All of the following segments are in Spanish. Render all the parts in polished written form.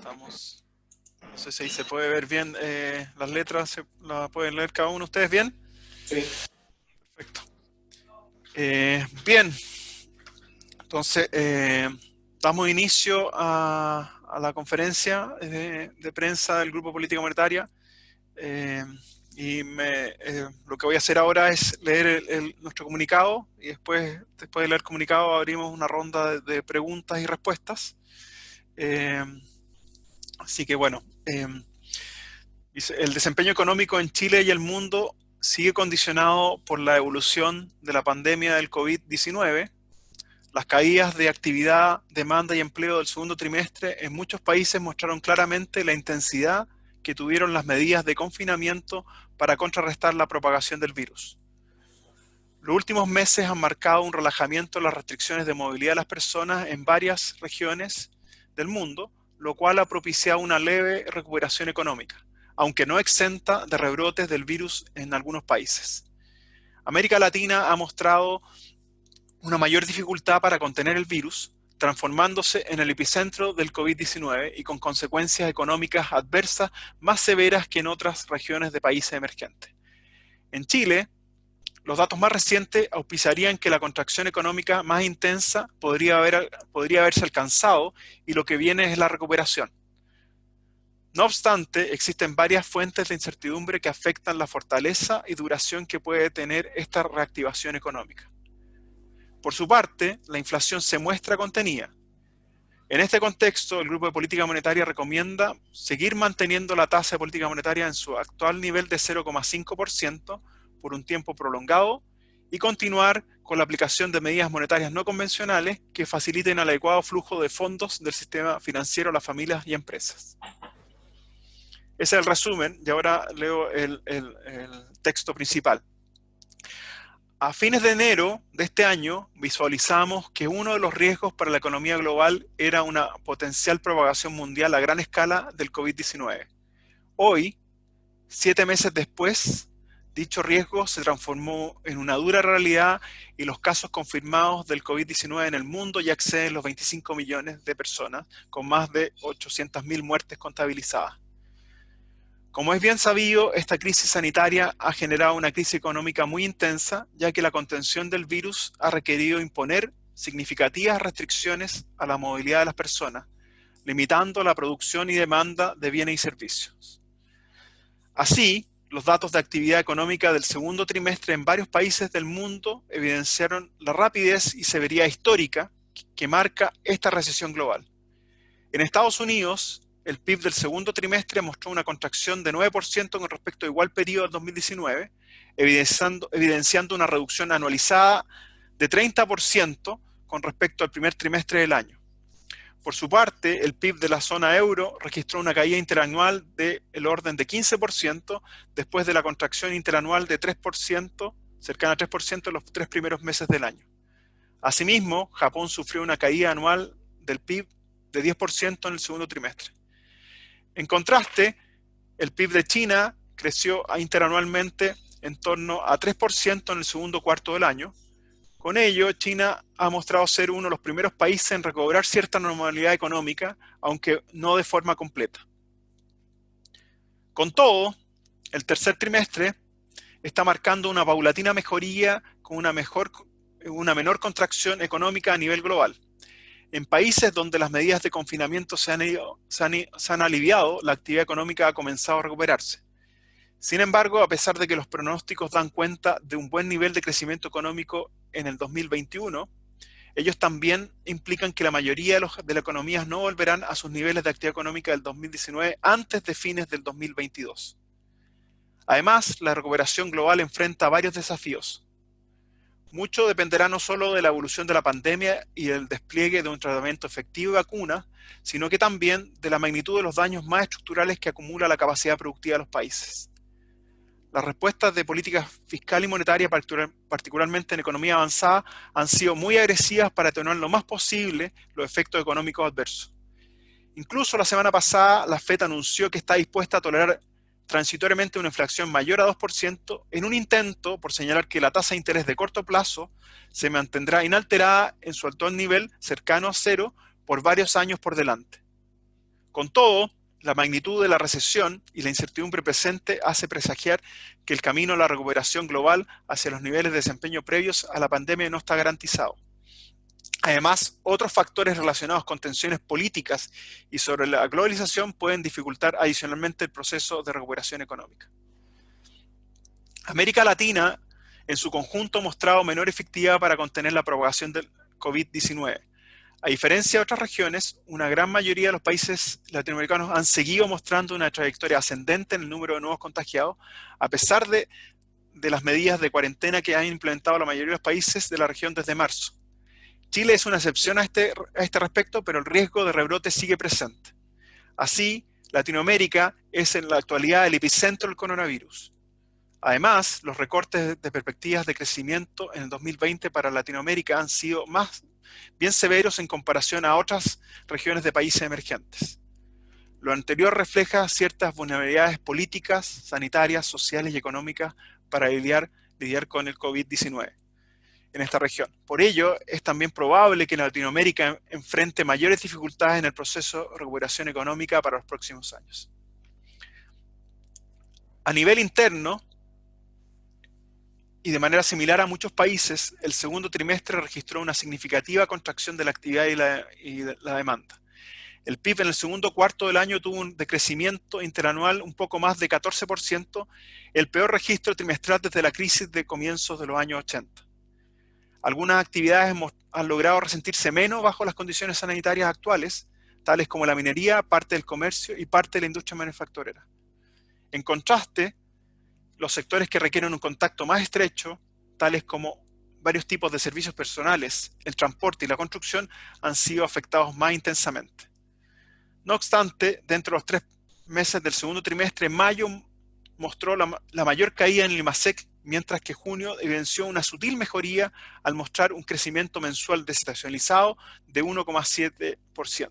Estamos. No sé si ahí se puede ver bien las letras, ¿las pueden leer cada uno ustedes bien? Sí. Perfecto. Bien, entonces damos inicio a la conferencia de prensa del Grupo Política Monetaria. Eh, lo que voy a hacer ahora es leer nuestro comunicado y después de leer el comunicado abrimos una ronda de preguntas y respuestas. Eh, Así que bueno, dice, el desempeño económico en Chile y el mundo sigue condicionado por la evolución de la pandemia del COVID-19. Las caídas de actividad, demanda y empleo del segundo trimestre en muchos países mostraron claramente la intensidad que tuvieron las medidas de confinamiento para contrarrestar la propagación del virus. Los últimos meses han marcado un relajamiento en las restricciones de movilidad de las personas en varias regiones del mundo, lo cual ha propiciado una leve recuperación económica, aunque no exenta de rebrotes del virus en algunos países. América Latina ha mostrado una mayor dificultad para contener el virus, transformándose en el epicentro del COVID-19 y con consecuencias económicas adversas más severas que en otras regiones de países emergentes. En Chile, los datos más recientes auspiciarían que la contracción económica más intensa podría haberse alcanzado y lo que viene es la recuperación. No obstante, existen varias fuentes de incertidumbre que afectan la fortaleza y duración que puede tener esta reactivación económica. Por su parte, la inflación se muestra contenida. En este contexto, el Grupo de Política Monetaria recomienda seguir manteniendo la tasa de política monetaria en su actual nivel de 0,5% por un tiempo prolongado y continuar con la aplicación de medidas monetarias no convencionales que faciliten el adecuado flujo de fondos del sistema financiero a las familias y empresas. Ese es el resumen y ahora leo el texto principal. A fines de enero de este año visualizamos que uno de los riesgos para la economía global era una potencial propagación mundial a gran escala del COVID-19. Hoy, 7 meses después, dicho riesgo se transformó en una dura realidad y los casos confirmados del COVID-19 en el mundo ya exceden los 25 millones de personas, con más de 800.000 muertes contabilizadas. Como es bien sabido, esta crisis sanitaria ha generado una crisis económica muy intensa, ya que la contención del virus ha requerido imponer significativas restricciones a la movilidad de las personas, limitando la producción y demanda de bienes y servicios. Así, los datos de actividad económica del segundo trimestre en varios países del mundo evidenciaron la rapidez y severidad histórica que marca esta recesión global. En Estados Unidos, el PIB del segundo trimestre mostró una contracción de 9% con respecto a igual periodo del 2019, evidenciando una reducción anualizada de 30% con respecto al primer trimestre del año. Por su parte, el PIB de la zona euro registró una caída interanual del orden de 15% después de la contracción interanual de 3%, cercana a 3% en los 3 primeros meses del año. Asimismo, Japón sufrió una caída anual del PIB de 10% en el segundo trimestre. En contraste, el PIB de China creció interanualmente en torno a 3% en el segundo cuarto del año. Con ello, China ha mostrado ser uno de los primeros países en recobrar cierta normalidad económica, aunque no de forma completa. Con todo, el tercer trimestre está marcando una paulatina mejoría con una menor contracción económica a nivel global. En países donde las medidas de confinamiento se han aliviado, la actividad económica ha comenzado a recuperarse. Sin embargo, a pesar de que los pronósticos dan cuenta de un buen nivel de crecimiento económico en el 2021, ellos también implican que la mayoría de las economías no volverán a sus niveles de actividad económica del 2019 antes de fines del 2022. Además, la recuperación global enfrenta varios desafíos. Mucho dependerá no solo de la evolución de la pandemia y del despliegue de un tratamiento efectivo y vacuna, sino que también de la magnitud de los daños más estructurales que acumula la capacidad productiva de los países. Las respuestas de política fiscal y monetaria, particularmente en economía avanzada, han sido muy agresivas para atenuar lo más posible los efectos económicos adversos. Incluso la semana pasada, la FED anunció que está dispuesta a tolerar transitoriamente una inflación mayor a 2% en un intento por señalar que la tasa de interés de corto plazo se mantendrá inalterada en su actual nivel cercano a cero por varios años por delante. Con todo, la magnitud de la recesión y la incertidumbre presente hace presagiar que el camino a la recuperación global hacia los niveles de desempeño previos a la pandemia no está garantizado. Además, otros factores relacionados con tensiones políticas y sobre la globalización pueden dificultar adicionalmente el proceso de recuperación económica. América Latina, en su conjunto, ha mostrado menor efectividad para contener la propagación del COVID-19. A diferencia de otras regiones, una gran mayoría de los países latinoamericanos han seguido mostrando una trayectoria ascendente en el número de nuevos contagiados, a pesar de las medidas de cuarentena que han implementado la mayoría de los países de la región desde marzo. Chile es una excepción a este respecto, pero el riesgo de rebrote sigue presente. Así, Latinoamérica es en la actualidad el epicentro del coronavirus. Además, los recortes de perspectivas de crecimiento en el 2020 para Latinoamérica han sido más bien severos en comparación a otras regiones de países emergentes. Lo anterior refleja ciertas vulnerabilidades políticas, sanitarias, sociales y económicas para lidiar con el COVID-19 en esta región. Por ello, es también probable que Latinoamérica enfrente mayores dificultades en el proceso de recuperación económica para los próximos años. A nivel interno, y de manera similar a muchos países, el segundo trimestre registró una significativa contracción de la actividad y la demanda. El PIB en el segundo cuarto del año tuvo un decrecimiento interanual un poco más de 14%, el peor registro trimestral desde la crisis de comienzos de los años 80. Algunas actividades han logrado resentirse menos bajo las condiciones sanitarias actuales, tales como la minería, parte del comercio y parte de la industria manufacturera. En contraste, los sectores que requieren un contacto más estrecho, tales como varios tipos de servicios personales, el transporte y la construcción, han sido afectados más intensamente. No obstante, dentro de los 3 meses del segundo trimestre, mayo mostró la mayor caída en el IMASEC, mientras que junio evidenció una sutil mejoría al mostrar un crecimiento mensual desestacionalizado de 1,7%.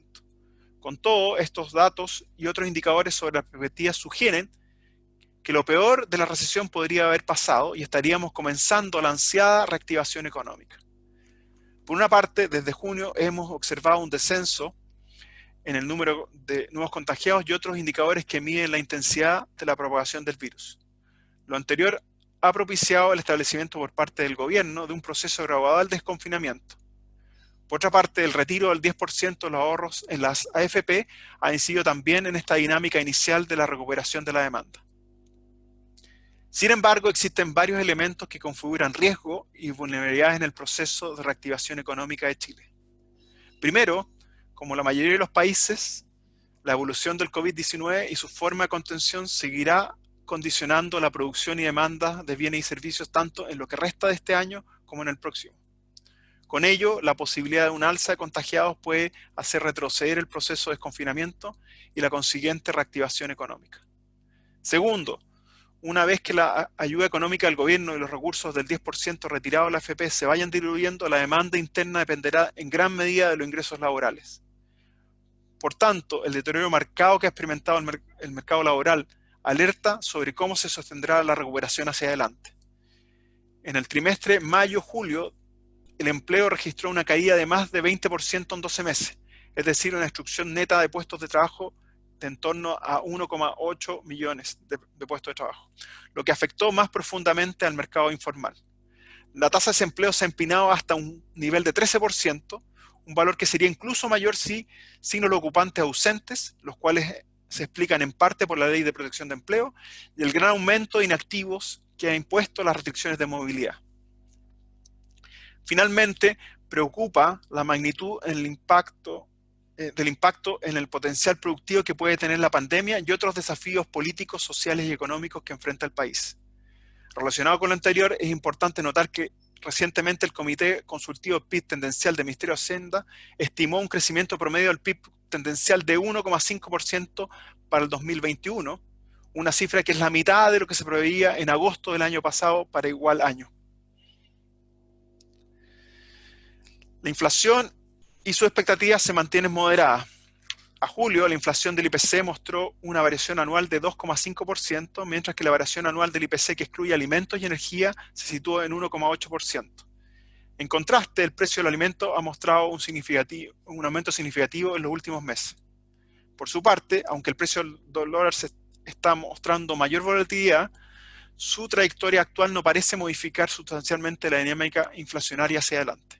Con todo, estos datos y otros indicadores sobre las perspectivas sugieren que lo peor de la recesión podría haber pasado y estaríamos comenzando la ansiada reactivación económica. Por una parte, desde junio hemos observado un descenso en el número de nuevos contagiados y otros indicadores que miden la intensidad de la propagación del virus. Lo anterior ha propiciado el establecimiento por parte del gobierno de un proceso gradual de desconfinamiento. Por otra parte, el retiro del 10% de los ahorros en las AFP ha incidido también en esta dinámica inicial de la recuperación de la demanda. Sin embargo, existen varios elementos que configuran riesgo y vulnerabilidades en el proceso de reactivación económica de Chile. Primero, como la mayoría de los países, la evolución del COVID-19 y su forma de contención seguirá condicionando la producción y demanda de bienes y servicios tanto en lo que resta de este año como en el próximo. Con ello, la posibilidad de un alza de contagiados puede hacer retroceder el proceso de desconfinamiento y la consiguiente reactivación económica. Segundo, una vez que la ayuda económica del gobierno y los recursos del 10% retirados de la AFP se vayan diluyendo, la demanda interna dependerá en gran medida de los ingresos laborales. Por tanto, el deterioro marcado que ha experimentado el mercado laboral alerta sobre cómo se sostendrá la recuperación hacia adelante. En el trimestre mayo-julio, el empleo registró una caída de más de 20% en 12 meses, es decir, una destrucción neta de puestos de trabajo de en torno a 1,8 millones de puestos de trabajo, lo que afectó más profundamente al mercado informal. La tasa de desempleo se ha empinado hasta un nivel de 13%, un valor que sería incluso mayor si signos ocupantes ausentes, los cuales se explican en parte por la Ley de Protección de Empleo, y el gran aumento de inactivos que ha impuesto las restricciones de movilidad. Finalmente, preocupa la magnitud del impacto en el potencial productivo que puede tener la pandemia y otros desafíos políticos, sociales y económicos que enfrenta el país. Relacionado con lo anterior, es importante notar que recientemente el Comité Consultivo PIB Tendencial del Ministerio de Hacienda estimó un crecimiento promedio del PIB tendencial de 1,5% para el 2021, una cifra que es la mitad de lo que se preveía en agosto del año pasado para igual año. La inflación y sus expectativas se mantienen moderadas. A julio, la inflación del IPC mostró una variación anual de 2,5%, mientras que la variación anual del IPC que excluye alimentos y energía se situó en 1,8%. En contraste, el precio del alimento ha mostrado un aumento significativo en los últimos meses. Por su parte, aunque el precio del dólar se está mostrando mayor volatilidad, su trayectoria actual no parece modificar sustancialmente la dinámica inflacionaria hacia adelante.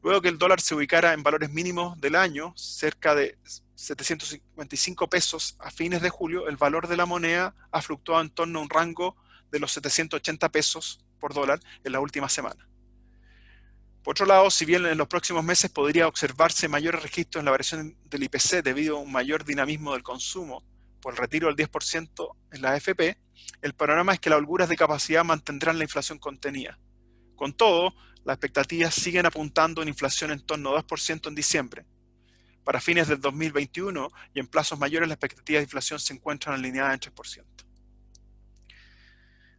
Luego que el dólar se ubicara en valores mínimos del año, cerca de 755 pesos a fines de julio, el valor de la moneda ha fluctuado en torno a un rango de los 780 pesos por dólar en la última semana. Por otro lado, si bien en los próximos meses podría observarse mayores registros en la variación del IPC debido a un mayor dinamismo del consumo por el retiro del 10% en la AFP, el panorama es que las holguras de capacidad mantendrán la inflación contenida. Con todo, las expectativas siguen apuntando a una inflación en torno a 2% en diciembre. Para fines del 2021 y en plazos mayores, las expectativas de inflación se encuentran alineadas en 3%.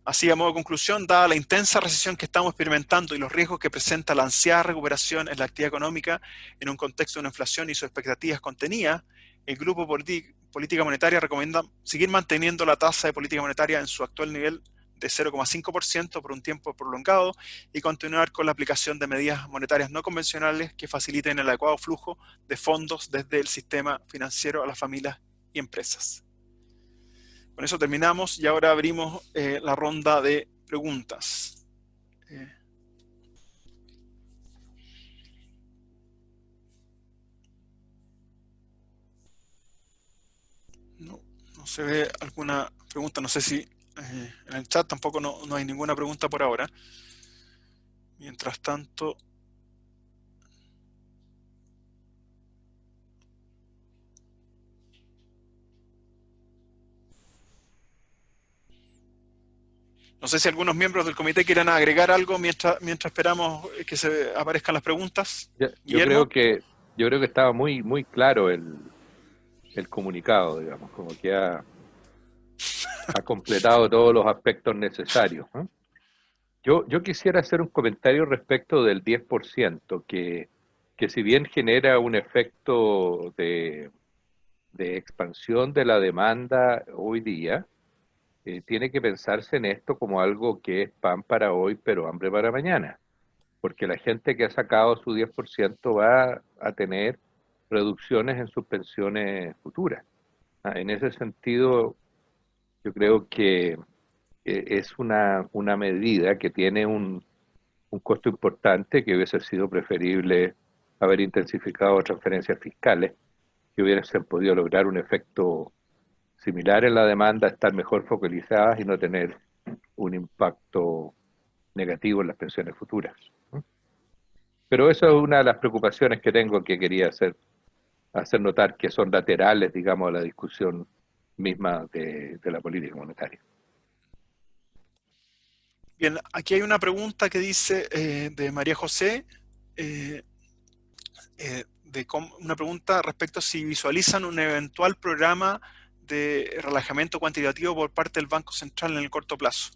Así, a modo de conclusión, dada la intensa recesión que estamos experimentando y los riesgos que presenta la ansiada recuperación en la actividad económica en un contexto de una inflación y sus expectativas contenidas, el Grupo Política Monetaria recomienda seguir manteniendo la tasa de política monetaria en su actual nivel de 0,5% por un tiempo prolongado y continuar con la aplicación de medidas monetarias no convencionales que faciliten el adecuado flujo de fondos desde el sistema financiero a las familias y empresas. Con eso terminamos y ahora abrimos la ronda de preguntas. No se ve alguna pregunta, no sé si en el chat tampoco no hay ninguna pregunta por ahora. Mientras tanto, no sé si algunos miembros del comité quieran agregar algo mientras esperamos que se aparezcan las preguntas. Yo Guillermo. creo que estaba muy claro el comunicado, digamos, como que ha completado todos los aspectos necesarios, ¿no? Yo quisiera hacer un comentario respecto del 10%, que si bien genera un efecto de expansión de la demanda hoy día, tiene que pensarse en esto como algo que es pan para hoy, pero hambre para mañana, porque la gente que ha sacado su 10% va a tener reducciones en sus pensiones futuras. En ese sentido, yo creo que es una medida que tiene un costo importante, que hubiese sido preferible haber intensificado transferencias fiscales, que hubiesen podido lograr un efecto similar en la demanda, estar mejor focalizadas y no tener un impacto negativo en las pensiones futuras. Pero eso es una de las preocupaciones que tengo, que quería hacer notar, que son laterales, digamos, a la discusión misma de la política monetaria. Bien, aquí hay una pregunta que dice de María José, una pregunta respecto a si visualizan un eventual programa de relajamiento cuantitativo por parte del Banco Central en el corto plazo.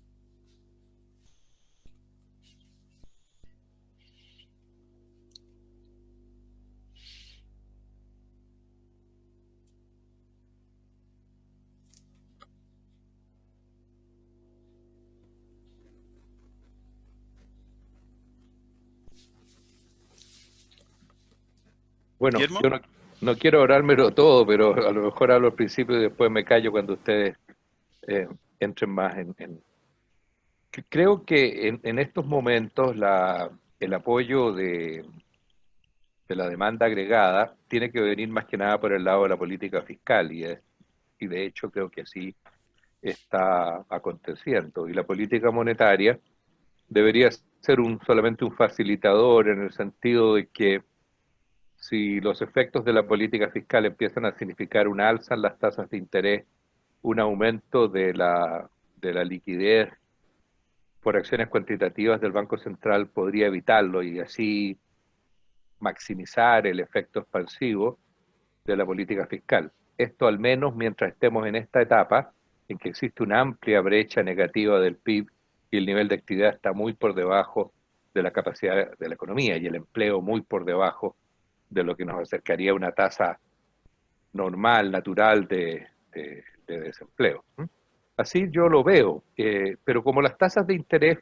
Bueno, Guillermo. yo no quiero orármelo todo, pero a lo mejor hablo al principio y después me callo cuando ustedes entren más en. Creo que en estos momentos el apoyo de la demanda agregada tiene que venir más que nada por el lado de la política fiscal, y de hecho creo que así está aconteciendo. Y la política monetaria debería ser solamente un facilitador, en el sentido de que si los efectos de la política fiscal empiezan a significar un alza en las tasas de interés, un aumento de la liquidez por acciones cuantitativas del Banco Central podría evitarlo y así maximizar el efecto expansivo de la política fiscal. Esto, al menos mientras estemos en esta etapa en que existe una amplia brecha negativa del PIB y el nivel de actividad está muy por debajo de la capacidad de la economía y el empleo muy por debajo de lo que nos acercaría a una tasa normal, natural de desempleo. Así yo lo veo, pero como las tasas de interés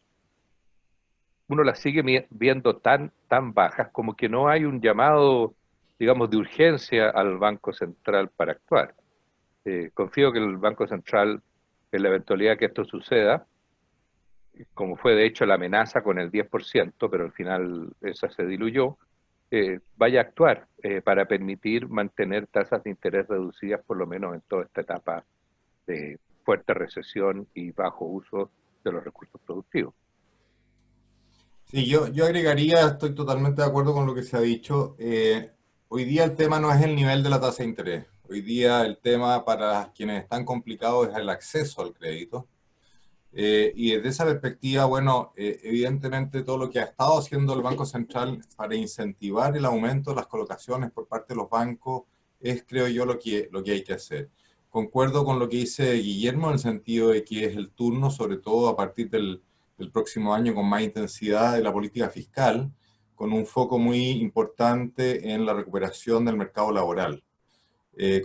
uno las sigue viendo tan bajas, como que no hay un llamado digamos, de urgencia al Banco Central para actuar. Confío que el Banco Central, en la eventualidad que esto suceda, como fue de hecho la amenaza con el 10%, pero al final esa se diluyó, vaya a actuar para permitir mantener tasas de interés reducidas por lo menos en toda esta etapa de fuerte recesión y bajo uso de los recursos productivos. Sí, yo agregaría, estoy totalmente de acuerdo con lo que se ha dicho. Hoy día el tema no es el nivel de la tasa de interés. Hoy día el tema para quienes están complicados es el acceso al crédito. Y desde esa perspectiva, bueno, evidentemente todo lo que ha estado haciendo el Banco Central para incentivar el aumento de las colocaciones por parte de los bancos es, creo yo, lo que hay que hacer. Concuerdo con lo que dice Guillermo en el sentido de que es el turno, sobre todo a partir del próximo año, con más intensidad de la política fiscal, con un foco muy importante en la recuperación del mercado laboral.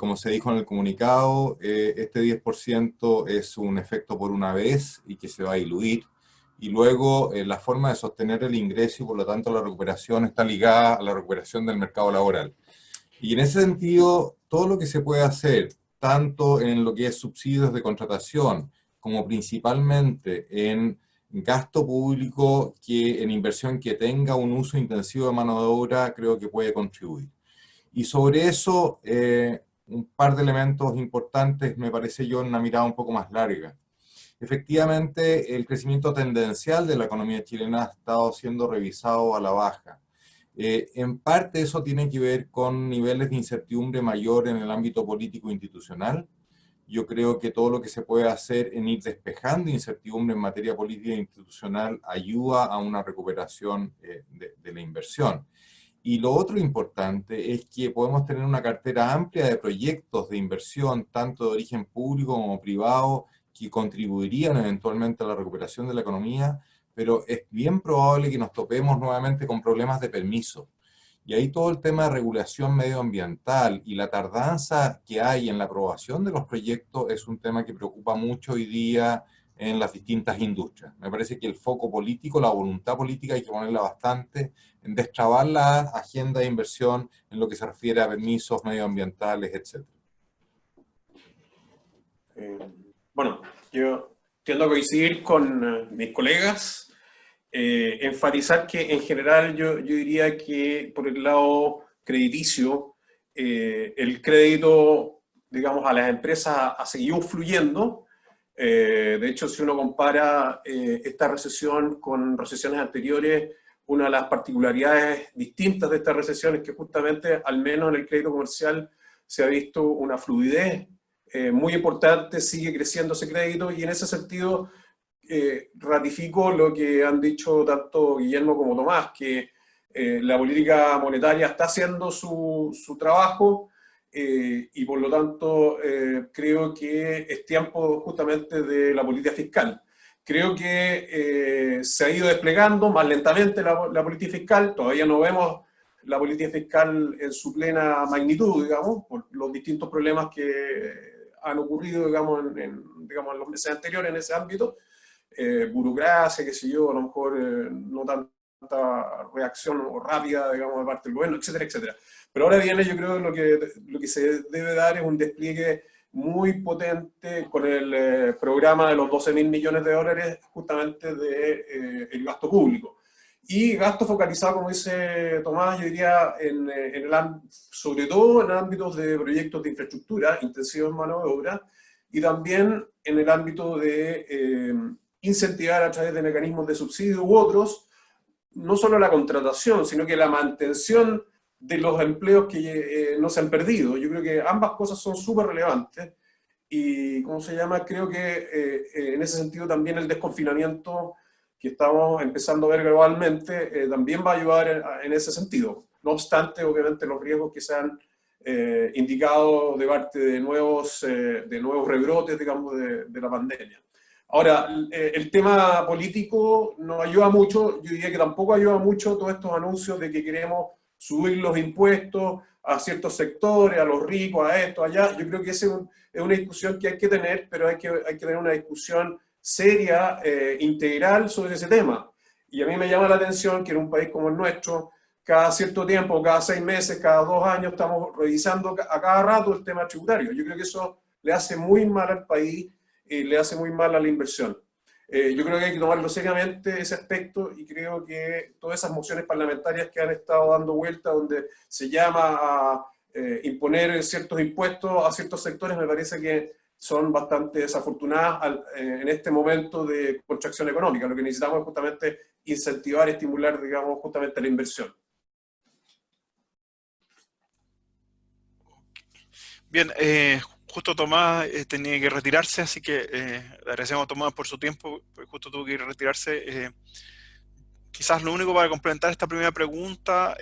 Como se dijo en el comunicado, este 10% es un efecto por una vez y que se va a diluir. Y luego la forma de sostener el ingreso y por lo tanto la recuperación está ligada a la recuperación del mercado laboral. Y en ese sentido, todo lo que se puede hacer, tanto en lo que es subsidios de contratación, como principalmente en gasto público, que en inversión que tenga un uso intensivo de mano de obra, creo que puede contribuir. Y sobre eso, un par de elementos importantes, me parece yo, en una mirada un poco más larga. Efectivamente, el crecimiento tendencial de la economía chilena ha estado siendo revisado a la baja. En parte eso tiene que ver con niveles de incertidumbre mayor en el ámbito político institucional. Yo creo que todo lo que se puede hacer en ir despejando incertidumbre en materia política e institucional ayuda a una recuperación de la inversión. Y lo otro importante es que podemos tener una cartera amplia de proyectos de inversión, tanto de origen público como privado, que contribuirían eventualmente a la recuperación de la economía, pero es bien probable que nos topemos nuevamente con problemas de permiso. Y ahí todo el tema de regulación medioambiental y la tardanza que hay en la aprobación de los proyectos es un tema que preocupa mucho hoy día en las distintas industrias. Me parece que el foco político, la voluntad política hay que ponerla bastante en destrabar la agenda de inversión en lo que se refiere a permisos medioambientales, etc. Bueno, yo tiendo a coincidir con mis colegas, enfatizar que en general yo diría que por el lado crediticio, el crédito, digamos, a las empresas ha seguido fluyendo. De hecho, si uno compara esta recesión con recesiones anteriores, una de las particularidades distintas de esta recesión es que justamente, al menos en el crédito comercial, se ha visto una fluidez muy importante, sigue creciendo ese crédito, y en ese sentido ratifico lo que han dicho tanto Guillermo como Tomás, que la política monetaria está haciendo su trabajo, y por lo tanto creo que es tiempo justamente de la política fiscal. Creo que se ha ido desplegando más lentamente la política fiscal, todavía no vemos la política fiscal en su plena magnitud, digamos, por los distintos problemas que han ocurrido, digamos, digamos, en los meses anteriores en ese ámbito, burocracia, qué sé yo, a lo mejor no tanta reacción rápida, digamos, de parte del gobierno, etcétera, etcétera. Pero ahora viene, yo creo, lo que se debe dar es un despliegue muy potente con el programa de los 12.000 millones de dólares justamente del gasto público. Y gasto focalizado, como dice Tomás, yo diría, sobre todo en ámbitos de proyectos de infraestructura, intensivos en mano de obra, y también en el ámbito de incentivar a través de mecanismos de subsidio u otros, no solo la contratación, sino que la mantención de los empleos que no se han perdido. Yo creo que ambas cosas son súper relevantes, y, ¿cómo se llama? Creo que en ese sentido también el desconfinamiento que estamos empezando a ver globalmente también va a ayudar en ese sentido. No obstante, obviamente, los riesgos que se han indicado de parte de nuevos rebrotes, digamos, de la pandemia. Ahora, el tema político no ayuda mucho. Yo diría que tampoco ayuda mucho todos estos anuncios de que queremos subir los impuestos a ciertos sectores, a los ricos, a esto, allá. Yo creo que esa es una discusión que hay que tener, pero hay que tener una discusión seria, integral sobre ese tema. Y a mí me llama la atención que en un país como el nuestro, cada cierto tiempo, cada 6 meses, cada 2 años, estamos revisando a cada rato el tema tributario. Yo creo que eso le hace muy mal al país y le hace muy mal a la inversión. Yo creo que hay que tomarlo seriamente ese aspecto y creo que todas esas mociones parlamentarias que han estado dando vuelta, donde se llama a imponer ciertos impuestos a ciertos sectores, me parece que son bastante desafortunadas en este momento de contracción económica. Lo que necesitamos es justamente incentivar y estimular, digamos, justamente la inversión. Bien, justo Tomás tenía que retirarse, así que le agradecemos a Tomás por su tiempo, pues justo tuvo que retirarse. Quizás lo único para complementar esta primera pregunta,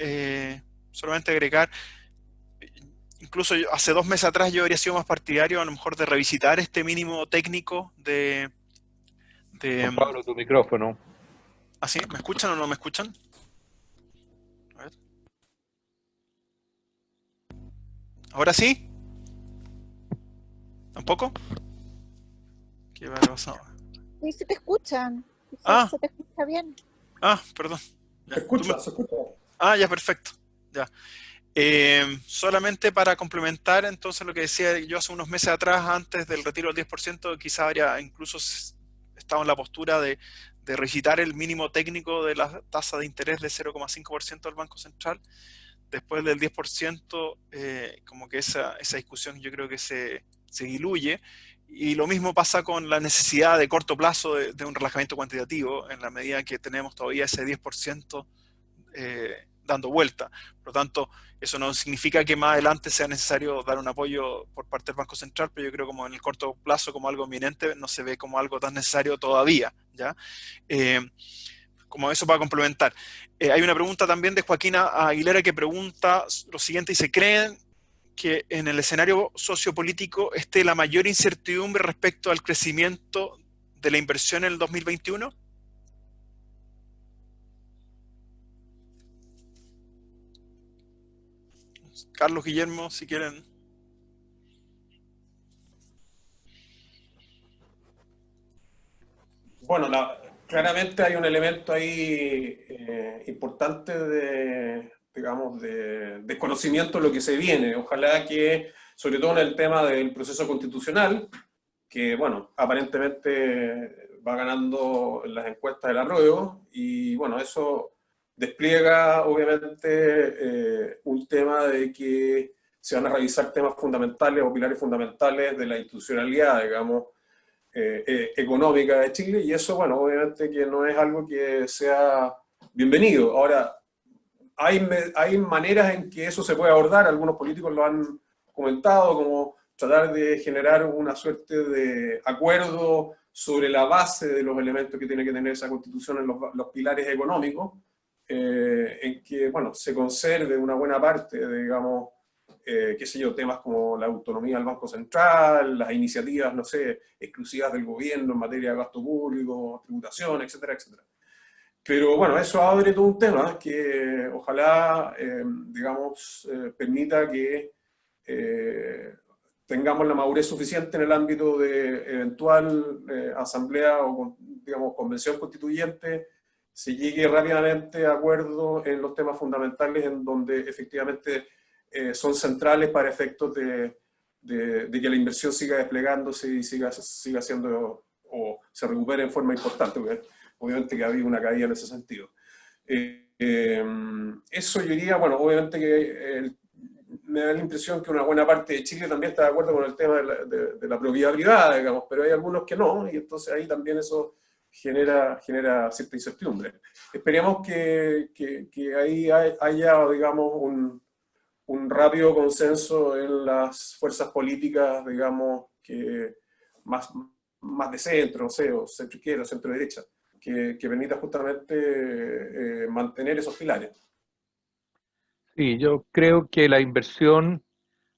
solamente agregar, incluso hace 2 meses atrás yo habría sido más partidario a lo mejor de revisitar este mínimo técnico de Juan Pablo, tu micrófono. ¿Ah, sí? ¿Me escuchan o no me escuchan? A ver. ¿Ahora sí? ¿Tampoco? ¿Qué va a pasar? Sí, se te escuchan. Ah. Se te escucha bien. Ah, perdón. Ya. Se escucha, se escucha. Ah, ya, perfecto. Ya. Solamente para complementar entonces lo que decía yo hace unos meses atrás, antes del retiro del 10%, quizá habría incluso estado en la postura de revisitar el mínimo técnico de la tasa de interés de 0,5% del Banco Central. Después del 10%, como que esa discusión yo creo que se diluye. Y lo mismo pasa con la necesidad de corto plazo de un relajamiento cuantitativo, en la medida que tenemos todavía ese 10% dando vuelta. Por lo tanto, eso no significa que más adelante sea necesario dar un apoyo por parte del Banco Central, pero yo creo como en el corto plazo, como algo inminente, no se ve como algo tan necesario todavía, ¿ya? Como eso para complementar. Hay una pregunta también de Joaquina Aguilera que pregunta lo siguiente, dice, ¿creen que en el escenario sociopolítico esté la mayor incertidumbre respecto al crecimiento de la inversión en el 2021? Carlos, Guillermo, si quieren. Bueno, claramente hay un elemento ahí importante de, digamos, de desconocimiento de lo que se viene. Ojalá que, sobre todo en el tema del proceso constitucional, que, bueno, aparentemente va ganando las encuestas del apruebo, y, bueno, eso despliega, obviamente, un tema de que se van a revisar temas fundamentales o pilares fundamentales de la institucionalidad, digamos, económica de Chile, y eso, bueno, obviamente que no es algo que sea bienvenido. Ahora, hay maneras en que eso se puede abordar, algunos políticos lo han comentado, como tratar de generar una suerte de acuerdo sobre la base de los elementos que tiene que tener esa constitución en los pilares económicos, en que, bueno, se conserve una buena parte, digamos, qué sé yo, temas como la autonomía del Banco Central, las iniciativas, no sé, exclusivas del gobierno en materia de gasto público, tributación, etcétera, etcétera. Pero bueno, eso abre todo un tema que ojalá, digamos, permita que tengamos la madurez suficiente en el ámbito de eventual asamblea o, digamos, convención constituyente, se llegue rápidamente a acuerdo en los temas fundamentales en donde efectivamente son centrales para efectos de que la inversión siga desplegándose y siga siendo, o se recupere en forma importante, porque obviamente que ha habido una caída en ese sentido. Eso yo diría, bueno, obviamente que me da la impresión que una buena parte de Chile también está de acuerdo con el tema de la propiedad privada, digamos, pero hay algunos que no, y entonces ahí también eso genera cierta incertidumbre. Esperemos que ahí haya, digamos, un rápido consenso en las fuerzas políticas, digamos, que más de centro, no sé, o centro izquierda, centro derecha, que permita justamente mantener esos pilares. Sí, yo creo que la inversión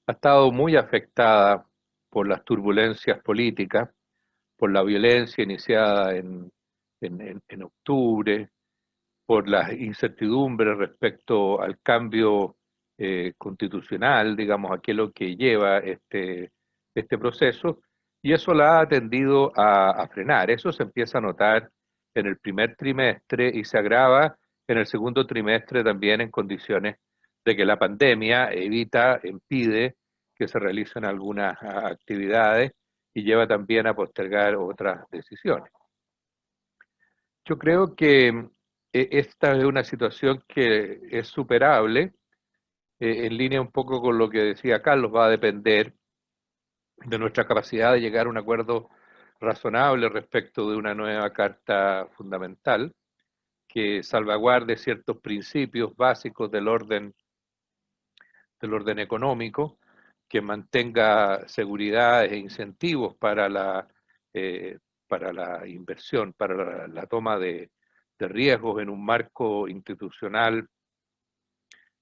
ha estado muy afectada por las turbulencias políticas, por la violencia iniciada en octubre, por las incertidumbres respecto al cambio constitucional, digamos, a qué es lo que lleva este proceso, y eso la ha tendido a frenar. Eso se empieza a notar en el primer trimestre y se agrava en el segundo trimestre también en condiciones de que la pandemia impide que se realicen algunas actividades y lleva también a postergar otras decisiones. Yo creo que esta es una situación que es superable, en línea un poco con lo que decía Carlos, va a depender de nuestra capacidad de llegar a un acuerdo razonable respecto de una nueva Carta Fundamental que salvaguarde ciertos principios básicos del orden económico, que mantenga seguridad e incentivos para la inversión, para la toma de riesgos en un marco institucional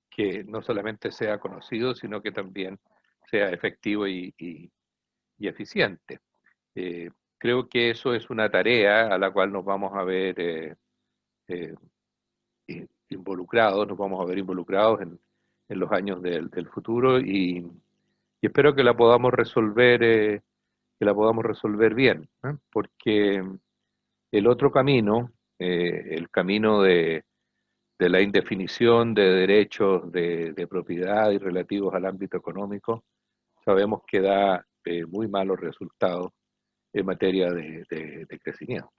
que no solamente sea conocido, sino que también sea efectivo y eficiente. Creo que eso es una tarea a la cual nos vamos a ver involucrados en los años del futuro y espero que la podamos resolver bien, ¿eh? Porque el otro camino, el camino de la indefinición de derechos de propiedad y relativos al ámbito económico, sabemos que da muy malos resultados en materia de crecimiento.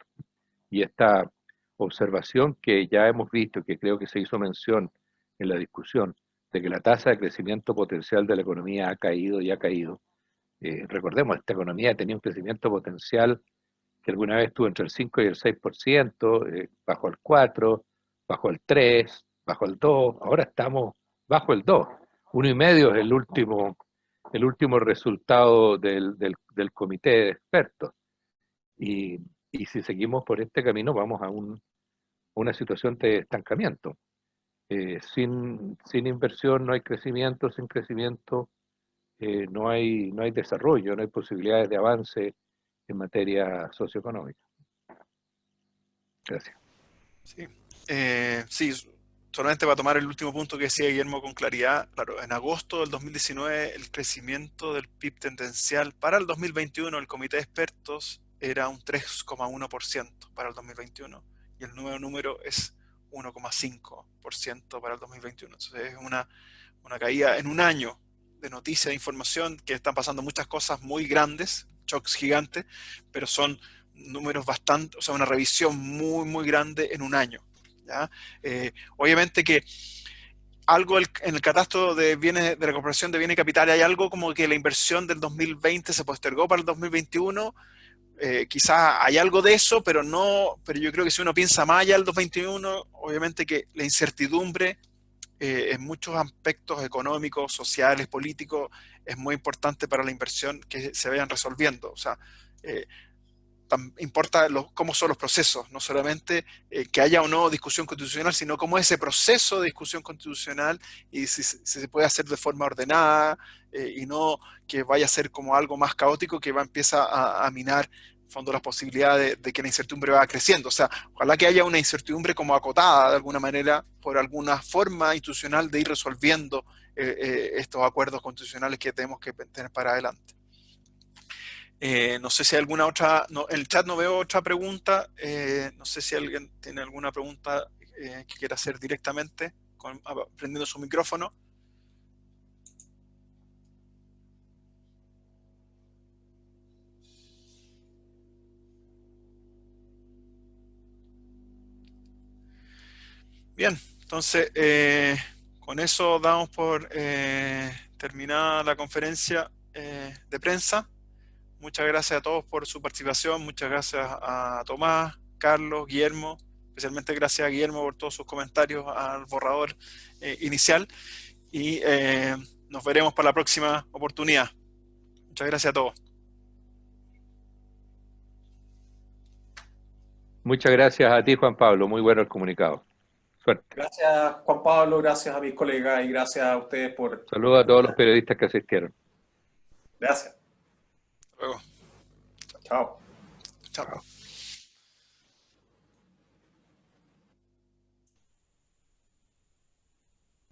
Y esta observación que ya hemos visto, que creo que se hizo mención en la discusión, de que la tasa de crecimiento potencial de la economía ha caído y ha caído. Recordemos, esta economía tenía un crecimiento potencial que alguna vez estuvo entre el 5 y el 6%, bajo el 4, bajo el 3, bajo el 2, ahora estamos bajo el 2. 1,5 es el último resultado del comité de expertos. Y si seguimos por este camino vamos a una situación de estancamiento. Sin inversión no hay crecimiento, sin crecimiento no hay desarrollo, no hay posibilidades de avance en materia socioeconómica. Gracias. Sí, sí, solamente para tomar el último punto que decía Guillermo con claridad, claro, en agosto del 2019 el crecimiento del PIB tendencial para el 2021, el comité de expertos, era un 3,1% para el 2021 y el nuevo número es 1,5% para el 2021. Entonces es una caída en un año de noticias, de información, que están pasando muchas cosas muy grandes, shocks gigantes, pero son números bastante, o sea, una revisión muy, muy grande en un año, ¿ya? Obviamente que algo en el catastro de bienes de la Corporación de Bienes y Capitales hay algo como que la inversión del 2020 se postergó para el 2021. Quizás hay algo de eso, pero yo creo que si uno piensa más allá del 2021, obviamente que la incertidumbre en muchos aspectos económicos, sociales, políticos, es muy importante para la inversión que se vayan resolviendo. O sea, importa cómo son los procesos, no solamente que haya o no discusión constitucional, sino cómo es ese proceso de discusión constitucional y si se puede hacer de forma ordenada y no que vaya a ser como algo más caótico que empieza a minar en fondo las posibilidades de que la incertidumbre va creciendo. O sea, ojalá que haya una incertidumbre como acotada de alguna manera por alguna forma institucional de ir resolviendo estos acuerdos constitucionales que tenemos que tener para adelante. No sé si hay alguna otra, en el chat no veo otra pregunta, no sé si alguien tiene alguna pregunta que quiera hacer directamente, prendiendo su micrófono. Bien, entonces con eso damos por terminada la conferencia de prensa. Muchas gracias a todos por su participación, muchas gracias a Tomás, Carlos, Guillermo, especialmente gracias a Guillermo por todos sus comentarios al borrador inicial y nos veremos para la próxima oportunidad. Muchas gracias a todos. Muchas gracias a ti, Juan Pablo, muy bueno el comunicado. Suerte. Gracias, Juan Pablo, gracias a mis colegas y gracias a ustedes por... Saludos a todos los periodistas que asistieron. Gracias. Hasta luego. Chao. Chao.